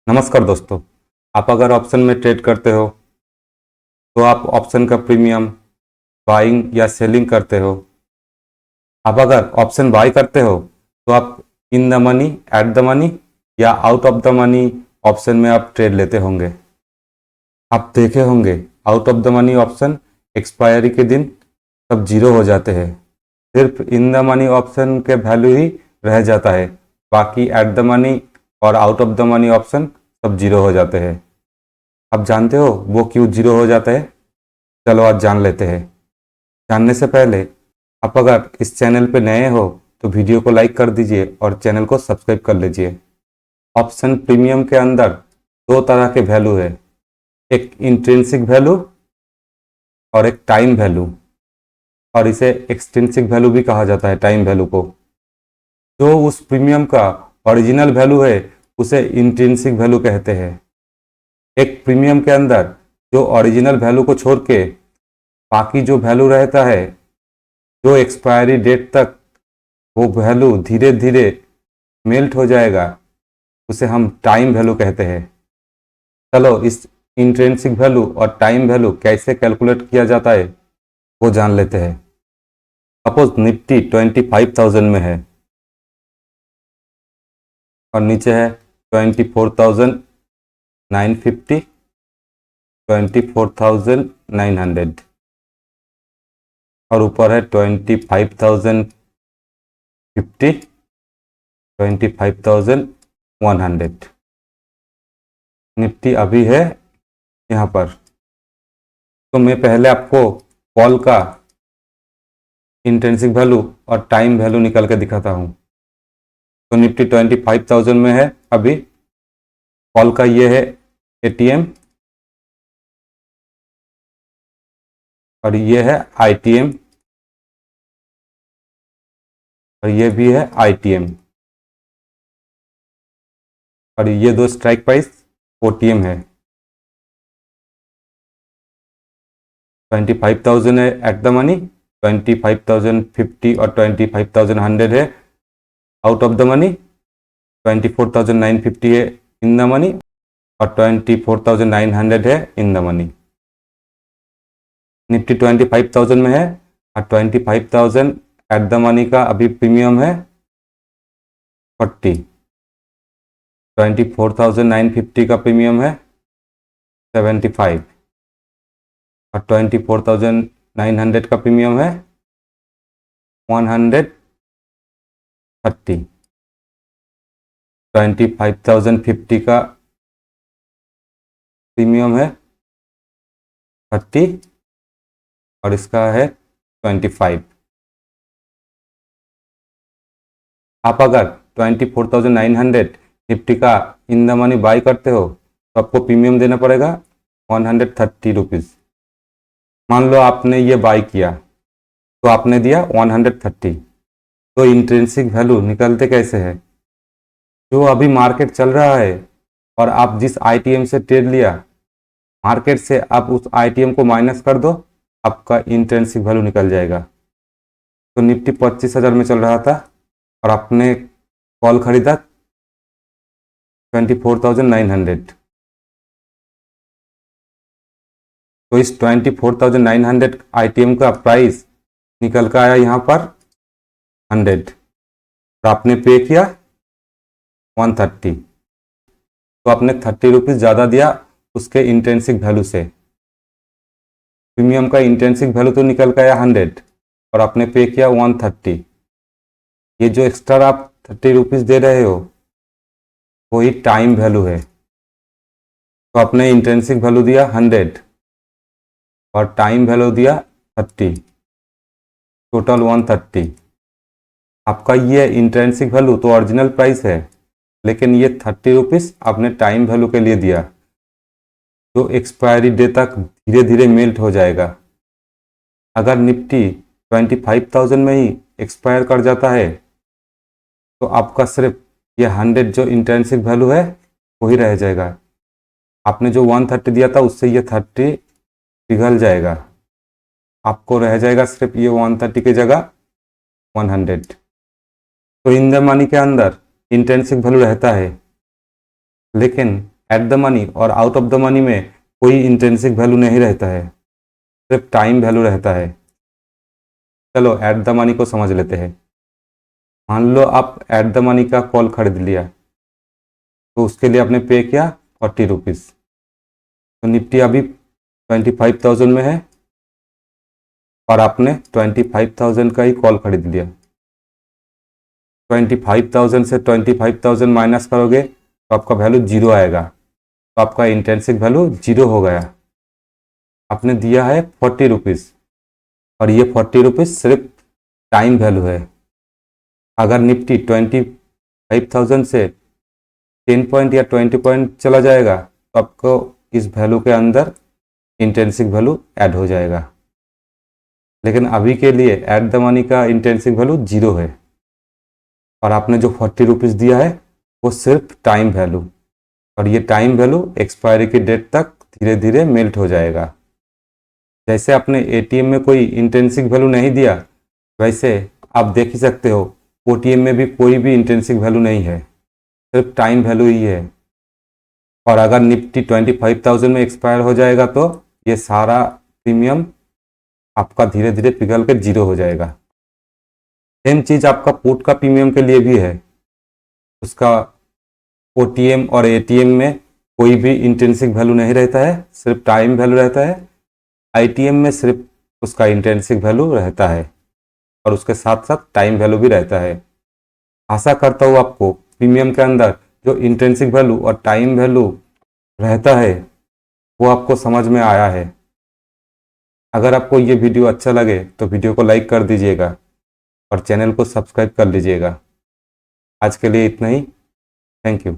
नमस्कार दोस्तों। आप अगर ऑप्शन में ट्रेड करते हो तो आप ऑप्शन का प्रीमियम बाइंग या सेलिंग करते हो। आप अगर ऑप्शन बाई करते हो तो आप in the money, at the money या out of the money option में आप ट्रेड लेते होंगे। आप देखे होंगे out of the money option expiry के दिन सब जीरो हो जाते हैं, सिर्फ इन द मनी ऑप्शन के वैल्यू ही रह जाता है, बाकी एट द मनी और out of the money option सब जीरो हो जाते हैं। आप जानते हो वो क्यों जीरो हो जाते हैं? चलो आज जान लेते हैं। जानने से पहले आप अगर इस चैनल पे नए हो तो वीडियो को लाइक कर दीजिए और चैनल को सब्सक्राइब कर लीजिए। ऑप्शन प्रीमियम के अंदर दो तरह के वैल्यू है, एक इंट्रिंसिक वैल्यू और एक टाइम वैल्यू, और इसे एक्सट्रिंसिक वैल्यू भी कहा जाता है। टाइम वैल्यू को जो उस प्रीमियम का ओरिजिनल वैल्यू है उसे इंट्रिंसिक वैल्यू कहते हैं। एक प्रीमियम के अंदर जो ओरिजिनल वैल्यू को छोड़ के बाकी जो वैल्यू रहता है, जो एक्सपायरी डेट तक वो वैल्यू धीरे धीरे मेल्ट हो जाएगा, उसे हम टाइम वैल्यू कहते हैं। चलो इस इंट्रिंसिक वैल्यू और टाइम वैल्यू कैसे कैलकुलेट किया जाता है वो जान लेते हैं। सपोज निफ्टी 25,000 में है और नीचे है 24,950, 24,900 और ऊपर है 25,050, 25,100। निफ्टी अभी है यहाँ पर। तो मैं पहले आपको कॉल का इंट्रिंसिक वैल्यू और टाइम वैल्यू निकाल के दिखाता हूँ। तो निफ्टी 25,000 में है अभी। कॉल का ये है एटीएम और ये है आईटीएम और ये भी है आईटीएम और ये दो स्ट्राइक प्राइस ओटीएम है। 25,000 है एट द मनी, 25,050 और 25,100 है आउट ऑफ द मनी, 24,950 है इन द मनी और 24,900 है इन द मनी। निफ्टी 25,000 में है और 25,000 एट द मनी का अभी प्रीमियम है 40, 24,950 का प्रीमियम है 75 और 24,900 का प्रीमियम है 130। 25,050 का प्रीमियम है 30 और इसका है 25। आप अगर 24,900 निफ्टी का इन द मनी बाई करते हो तो आपको प्रीमियम देना पड़ेगा 130 रुपीज़। मान लो आपने ये बाई किया तो आपने दिया 130। तो इंट्रिंसिक वैल्यू निकलते कैसे है? जो अभी मार्केट चल रहा है और आप जिस आईटीएम से ट्रेड लिया, मार्केट से आप उस आईटीएम को माइनस कर दो, आपका इंट्रिंसिक वैल्यू निकल जाएगा। तो निफ्टी 25,000 में चल रहा था और आपने कॉल खरीदा 24,900। तो इस 24,900 आईटीएम का प्राइस निकल कर आया यहाँ पर 100 और आपने पे किया 130। तो आपने 30 रुपीज़ ज़्यादा दिया उसके इंट्रिंसिक वैल्यू से। प्रीमियम का इंट्रिंसिक वैल्यू तो निकल कर आया 100 और आपने पे किया 130। ये जो एक्स्ट्रा आप 30 रुपीज़ दे रहे हो वही टाइम वैल्यू है। तो आपने इंट्रिंसिक वैल्यू दिया 100 और टाइम वैल्यू दिया 30, टोटल 130। आपका ये इंट्रिंसिक वैल्यू तो ओरिजिनल प्राइस है, लेकिन ये 30 रुपीज़ आपने टाइम वैल्यू के लिए दिया, जो एक्सपायरी डे तक धीरे धीरे मेल्ट हो जाएगा। अगर निफ्टी 25,000 में ही एक्सपायर कर जाता है तो आपका सिर्फ ये 100 जो इंट्रिंसिक वैल्यू है वही रह जाएगा। आपने जो 130 दिया था उससे ये 30 पिघल जाएगा, आपको रह जाएगा सिर्फ ये 130 की जगह 100। तो इन द मनी के अंदर इंट्रिंसिक वैल्यू रहता है, लेकिन एट द मनी और आउट ऑफ द मनी में कोई इंट्रिंसिक वैल्यू नहीं रहता है, सिर्फ टाइम वैल्यू रहता है। चलो एट द मनी को समझ लेते हैं। मान लो आप एट द मनी का कॉल खरीद लिया, तो उसके लिए आपने पे किया 40 रुपीज़। तो निफ्टी अभी 25,000 में है और आपने 25,000 का ही कॉल खरीद लिया। 25,000 से 25,000 माइनस करोगे तो आपका वैल्यू जीरो आएगा, तो आपका इंट्रिंसिक वैल्यू जीरो हो गया। आपने दिया है 40 रुपीज़ और ये 40 रुपीज़ सिर्फ टाइम वैल्यू है। अगर निफ्टी 25,000 से 10 पॉइंट या 20 पॉइंट चला जाएगा तो आपको इस वैल्यू के अंदर इंट्रिंसिक वैल्यू ऐड हो जाएगा। लेकिन अभी के लिए एट द मनी का इंट्रिंसिक वैल्यू जीरो है और आपने जो 40 रुपीज़ दिया है वो सिर्फ टाइम वैल्यू, और ये टाइम वैल्यू एक्सपायरी की डेट तक धीरे धीरे मेल्ट हो जाएगा। जैसे आपने एटीएम में कोई इंट्रिंसिक वैल्यू नहीं दिया, वैसे आप देख ही सकते हो ओटीएम में भी कोई भी इंट्रिंसिक वैल्यू नहीं है, सिर्फ टाइम वैल्यू ही है। और अगर निफ्टी 25,000 में एक्सपायर हो जाएगा तो ये सारा प्रीमियम आपका धीरे धीरे पिघल के जीरो हो जाएगा। सेम चीज़ आपका पुट का प्रीमियम के लिए भी है। उसका ओटीएम और एटीएम में कोई भी इंट्रिंसिक वैल्यू नहीं रहता है, सिर्फ टाइम वैल्यू रहता है। आईटीएम में सिर्फ उसका इंट्रिंसिक वैल्यू रहता है और उसके साथ साथ टाइम वैल्यू भी रहता है। आशा करता हूँ आपको प्रीमियम के अंदर जो इंट्रिंसिक वैल्यू और टाइम वैल्यू रहता है वो आपको समझ में आया है। अगर आपको ये वीडियो अच्छा लगे तो वीडियो को लाइक कर दीजिएगा और चैनल को सब्सक्राइब कर लीजिएगा। आज के लिए इतना ही। Thank you.